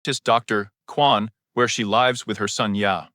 scientist Dr. Kwan, where she lives with her son Ya.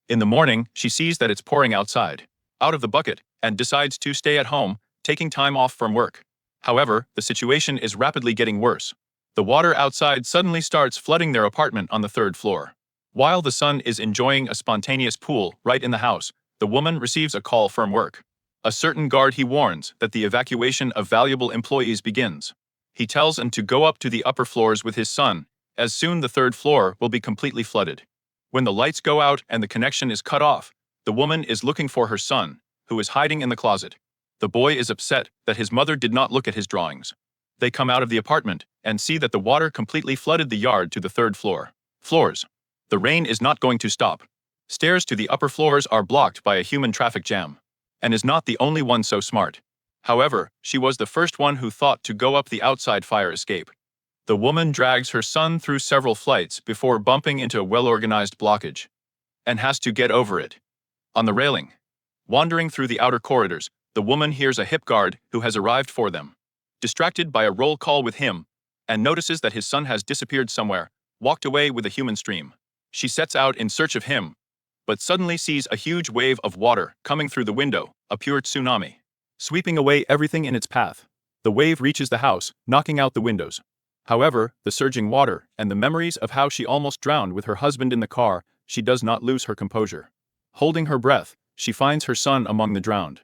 In the morning, she sees that it's pouring outside, out of the bucket, and decides to stay at home, taking time off from work. However, the situation is rapidly getting worse. The water outside suddenly starts flooding their apartment on the third floor. While the son is enjoying a spontaneous pool right in the house, the woman receives a call from work. A certain guard he warns that the evacuation of valuable employees begins. He tells him to go up to the upper floors with his son, as soon the third floor will be completely flooded. When the lights go out and the connection is cut off, the woman is looking for her son, who is hiding in the closet. The boy is upset that his mother did not look at his drawings. They come out of the apartment and see that the water completely flooded the yard to the third floors. The rain is not going to stop. Stairs to the upper floors are blocked by a human traffic jam, and is not the only one so smart. However, she was the first one who thought to go up the outside fire escape. The woman drags her son through several flights before bumping into a well-organized blockage, and has to get over it. On the railing, wandering through the outer corridors, the woman hears a hip guard who has arrived for them. Distracted by a roll call with him, and notices that his son has disappeared somewhere, walked away with a human stream. She sets out in search of him, but suddenly sees a huge wave of water coming through the window, a pure tsunami, sweeping away everything in its path. The wave reaches the house, knocking out the windows. However, the surging water and the memories of how she almost drowned with her husband in the car, she does not lose her composure. Holding her breath, she finds her son among the drowned.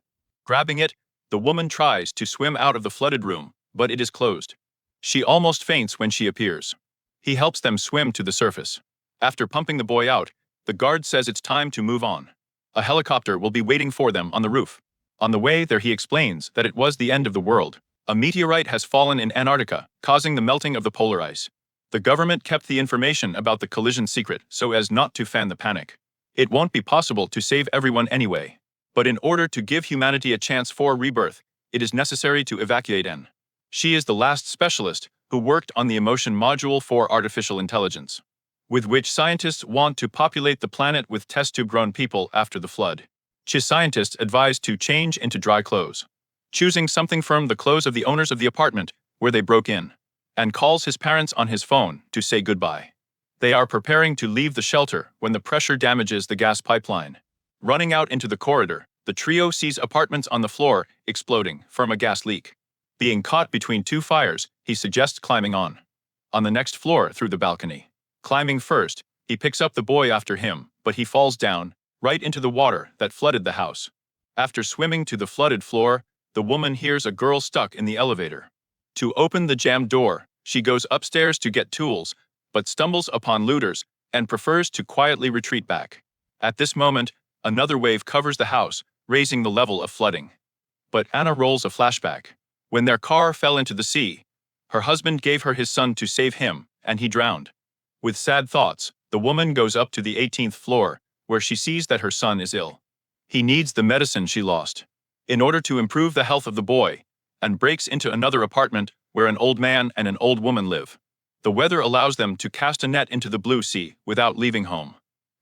Grabbing it, the woman tries to swim out of the flooded room, but it is closed. She almost faints when she appears. He helps them swim to the surface. After pumping the boy out, the guard says it's time to move on. A helicopter will be waiting for them on the roof. On the way there, he explains that it was the end of the world. A meteorite has fallen in Antarctica, causing the melting of the polar ice. The government kept the information about the collision secret so as not to fan the panic. It won't be possible to save everyone anyway. But in order to give humanity a chance for rebirth, it is necessary to evacuate N. She is the last specialist who worked on the emotion module for artificial intelligence, with which scientists want to populate the planet with test-tube-grown people after the flood. Scientists advised to change into dry clothes, choosing something from the clothes of the owners of the apartment where they broke in, and calls his parents on his phone to say goodbye. They are preparing to leave the shelter when the pressure damages the gas pipeline. Running out into the corridor, the trio sees apartments on the floor exploding from a gas leak. Being caught between two fires, he suggests climbing on the next floor through the balcony. Climbing first, he picks up the boy after him, but he falls down, right into the water that flooded the house. After swimming to the flooded floor, the woman hears a girl stuck in the elevator. To open the jammed door, she goes upstairs to get tools, but stumbles upon looters and prefers to quietly retreat back. At this moment, another wave covers the house, raising the level of flooding. But Anna rolls a flashback. When their car fell into the sea, her husband gave her his son to save him, and he drowned. With sad thoughts, the woman goes up to the 18th floor, where she sees that her son is ill. He needs the medicine she lost in order to improve the health of the boy, and breaks into another apartment where an old man and an old woman live. The weather allows them to cast a net into the blue sea without leaving home.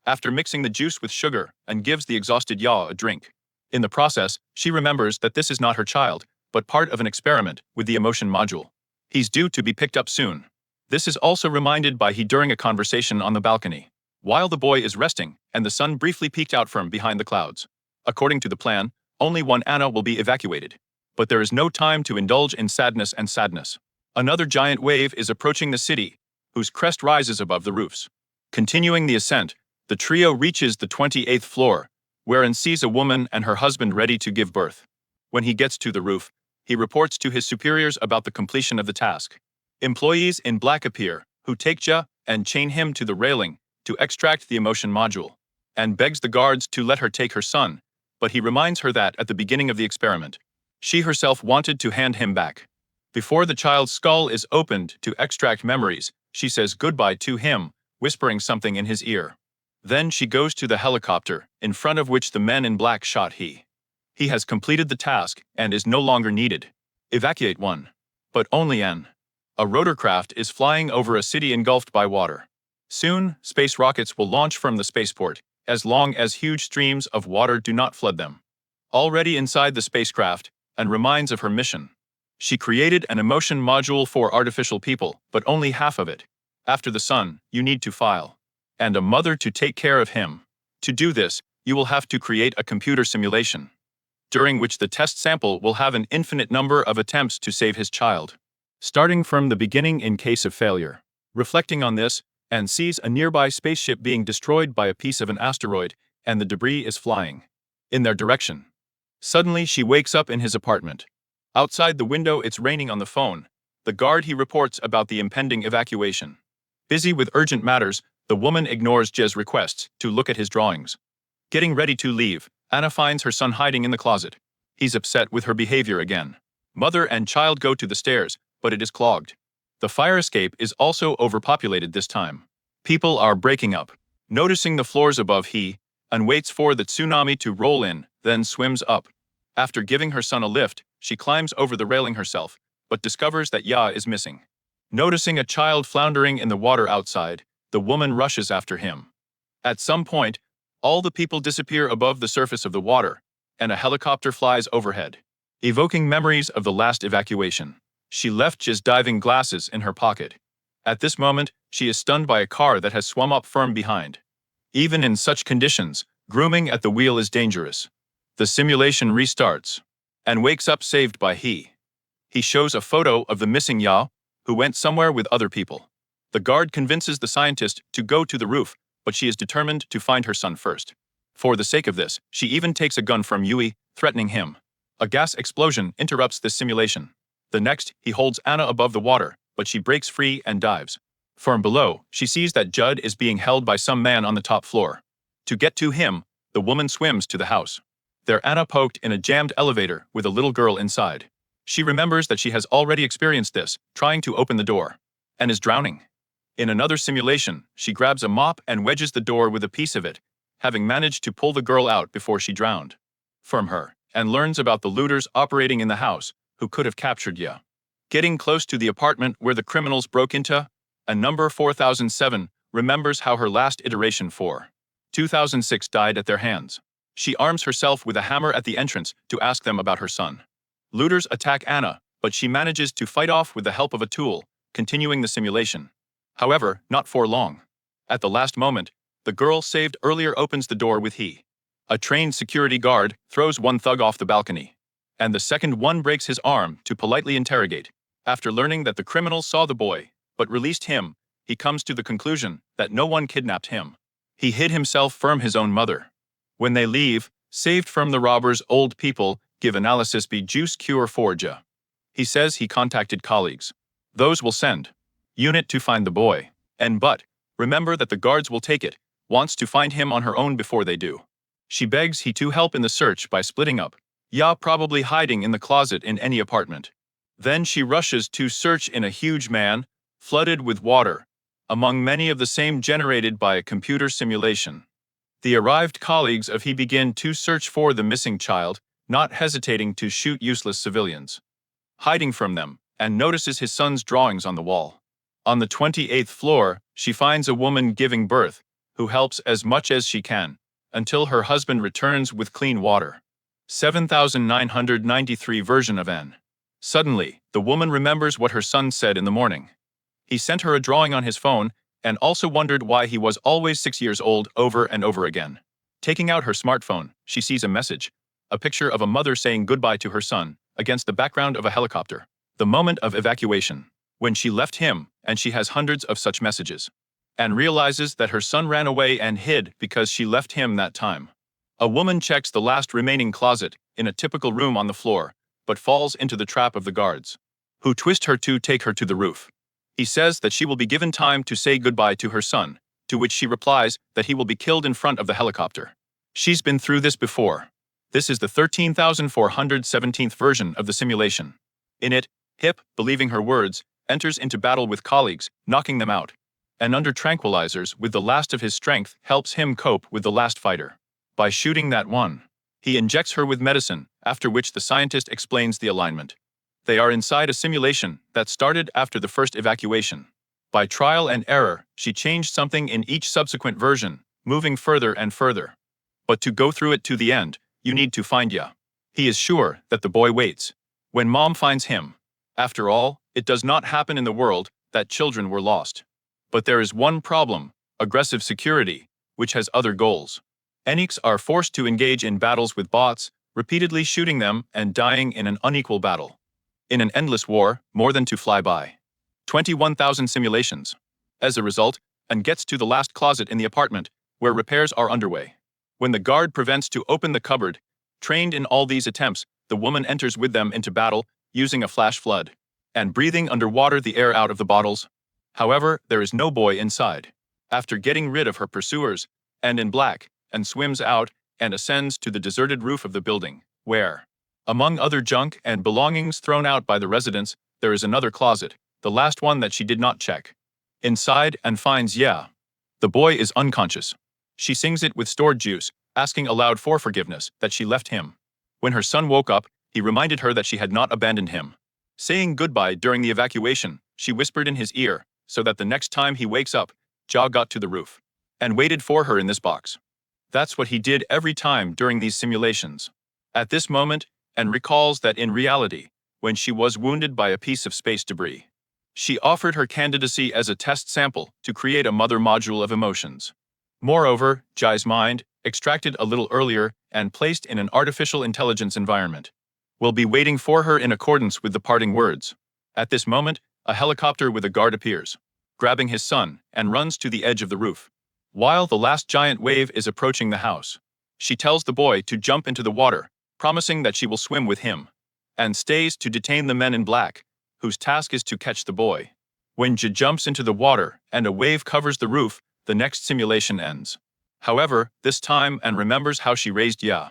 After mixing the juice with sugar, and gives the exhausted Ya a drink. In the process, she remembers that this is not her child, but part of an experiment with the emotion module. He's due to be picked up soon. This is also reminded by he during a conversation on the balcony, while the boy is resting, and the sun briefly peeked out from behind the clouds. According to the plan, only one Anna will be evacuated. But there is no time to indulge in sadness. Another giant wave is approaching the city, whose crest rises above the roofs. Continuing the ascent, the trio reaches the 28th floor, wherein sees a woman and her husband ready to give birth. When he gets to the roof, he reports to his superiors about the completion of the task. Employees in black appear, who take Ja and chain him to the railing to extract the emotion module, and begs the guards to let her take her son, but he reminds her that at the beginning of the experiment, she herself wanted to hand him back. Before the child's skull is opened to extract memories, she says goodbye to him, whispering something in his ear. Then she goes to the helicopter, in front of which the men in black shot he. He has completed the task and is no longer needed. Evacuate one. But only N. A rotorcraft is flying over a city engulfed by water. Soon, space rockets will launch from the spaceport, as long as huge streams of water do not flood them. Already inside the spacecraft, and reminds of her mission. She created an emotion module for artificial people, but only half of it. After the son, you need to file. And a mother to take care of him. To do this, you will have to create a computer simulation, during which the test sample will have an infinite number of attempts to save his child, starting from the beginning in case of failure. Reflecting on this, Anne sees a nearby spaceship being destroyed by a piece of an asteroid, and the debris is flying in their direction. Suddenly, she wakes up in his apartment. Outside the window, it's raining on the phone. The guard he reports about the impending evacuation. Busy with urgent matters, the woman ignores Jez's requests to look at his drawings. Getting ready to leave, Anna finds her son hiding in the closet. He's upset with her behavior again. Mother and child go to the stairs, but it is clogged. The fire escape is also overpopulated this time. People are breaking up. Noticing the floors above, Anne waits for the tsunami to roll in, then swims up. After giving her son a lift, she climbs over the railing herself, but discovers that Ya is missing. Noticing a child floundering in the water outside, the woman rushes after him. At some point, all the people disappear above the surface of the water, and a helicopter flies overhead, evoking memories of the last evacuation. She left Jez's diving glasses in her pocket. At this moment, she is stunned by a car that has swum up firm behind. Even in such conditions, grooming at the wheel is dangerous. The simulation restarts, and wakes up saved by He. He shows a photo of the missing Ya, who went somewhere with other people. The guard convinces the scientist to go to the roof, but she is determined to find her son first. For the sake of this, she even takes a gun from Yui, threatening him. A gas explosion interrupts this simulation. The next, he holds Anna above the water, but she breaks free and dives. From below, she sees that Judd is being held by some man on the top floor. To get to him, the woman swims to the house. There, Anna poked in a jammed elevator with a little girl inside. She remembers that she has already experienced this, trying to open the door, and is drowning. In another simulation, she grabs a mop and wedges the door with a piece of it, having managed to pull the girl out before she drowned. From her, and learns about the looters operating in the house, who could have captured Ya. Getting close to the apartment where the criminals broke into, a number 4007 remembers how her last iteration 2006 died at their hands. She arms herself with a hammer at the entrance to ask them about her son. Looters attack Anna, but she manages to fight off with the help of a tool, continuing the simulation. However, not for long. At the last moment, the girl saved earlier opens the door with He. A trained security guard throws one thug off the balcony, and the second one breaks his arm to politely interrogate. After learning that the criminals saw the boy, but released him, he comes to the conclusion that no one kidnapped him. He hid himself from his own mother. When they leave, saved from the robbers, old people give analysis be juice cure for Ja. He says he contacted colleagues. Those will send unit to find the boy, but remember that the guards will take it, wants to find him on her own before they do. She begs he to help in the search by splitting up Ya, probably hiding in the closet in any apartment. Then she rushes to search in a huge man, flooded with water, among many of the same generated by a computer simulation. The arrived colleagues of He begin to search for the missing child, not hesitating to shoot useless civilians. Hiding from them, and notices his son's drawings on the wall. On the 28th floor, she finds a woman giving birth, who helps as much as she can, until her husband returns with clean water. 7993 version of N. Suddenly, the woman remembers what her son said in the morning. He sent her a drawing on his phone, and also wondered why he was always 6 years old over and over again. Taking out her smartphone, she sees a message, a picture of a mother saying goodbye to her son, against the background of a helicopter. The moment of evacuation, when she left him, and she has hundreds of such messages. And realizes that her son ran away and hid because she left him that time. A woman checks the last remaining closet, in a typical room on the floor, but falls into the trap of the guards, who twist her to take her to the roof. He says that she will be given time to say goodbye to her son, to which she replies that he will be killed in front of the helicopter. She's been through this before. This is the 13,417th version of the simulation. In it, Hip, believing her words, enters into battle with colleagues, knocking them out. And under tranquilizers with the last of his strength helps him cope with the last fighter. By shooting that one, he injects her with medicine, after which the scientist explains the alignment. They are inside a simulation that started after the first evacuation. By trial and error, she changed something in each subsequent version, moving further and further. But to go through it to the end, you need to find Ya. He is sure that the boy waits. When mom finds him. After all, it does not happen in the world that children were lost. But there is one problem: aggressive security, which has other goals. Enics are forced to engage in battles with bots, repeatedly shooting them and dying in an unequal battle. In an endless war, more than to fly by. 21,000 simulations. As a result, and gets to the last closet in the apartment, where repairs are underway. When the guard prevents to open the cupboard, trained in all these attempts, the woman enters with them into battle, using a flash flood, and breathing underwater the air out of the bottles. However, there is no boy inside. After getting rid of her pursuers, and in black, and swims out, and ascends to the deserted roof of the building, where, among other junk and belongings thrown out by the residents, there is another closet, the last one that she did not check. Inside and finds yeah. The boy is unconscious. She sings it with stored juice, asking aloud for forgiveness that she left him. When her son woke up, he reminded her that she had not abandoned him. Saying goodbye during the evacuation, she whispered in his ear, so that the next time he wakes up, Ja got to the roof and waited for her in this box. That's what he did every time during these simulations. At this moment, and recalls that in reality, when she was wounded by a piece of space debris, she offered her candidacy as a test sample to create a mother module of emotions. Moreover, Jai's mind, extracted a little earlier and placed in an artificial intelligence environment, will be waiting for her in accordance with the parting words. At this moment, a helicopter with a guard appears, grabbing his son, and runs to the edge of the roof. While the last giant wave is approaching the house, she tells the boy to jump into the water, promising that she will swim with him, and stays to detain the men in black, whose task is to catch the boy. When Ja jumps into the water and a wave covers the roof, the next simulation ends. However, this time and remembers how she raised Ya,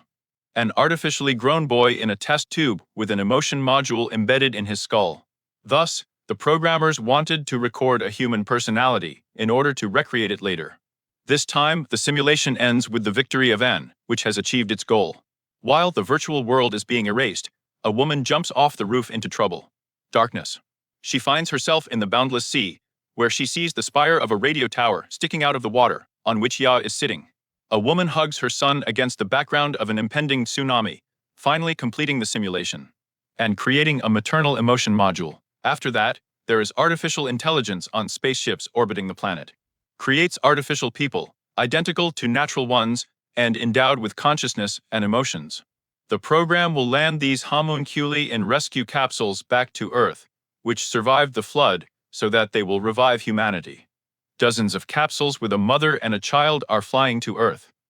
an artificially grown boy in a test tube with an emotion module embedded in his skull. Thus, the programmers wanted to record a human personality in order to recreate it later. This time, the simulation ends with the victory of N, which has achieved its goal. While the virtual world is being erased, a woman jumps off the roof into trouble. Darkness. She finds herself in the boundless sea, where she sees the spire of a radio tower sticking out of the water, on which Ya is sitting. A woman hugs her son against the background of an impending tsunami, finally completing the simulation and creating a maternal emotion module. After that, there is artificial intelligence on spaceships orbiting the planet. Creates artificial people, identical to natural ones, and endowed with consciousness and emotions. The program will land these homunculi in rescue capsules back to Earth, which survived the flood, so that they will revive humanity. Dozens of capsules with a mother and a child are flying to Earth.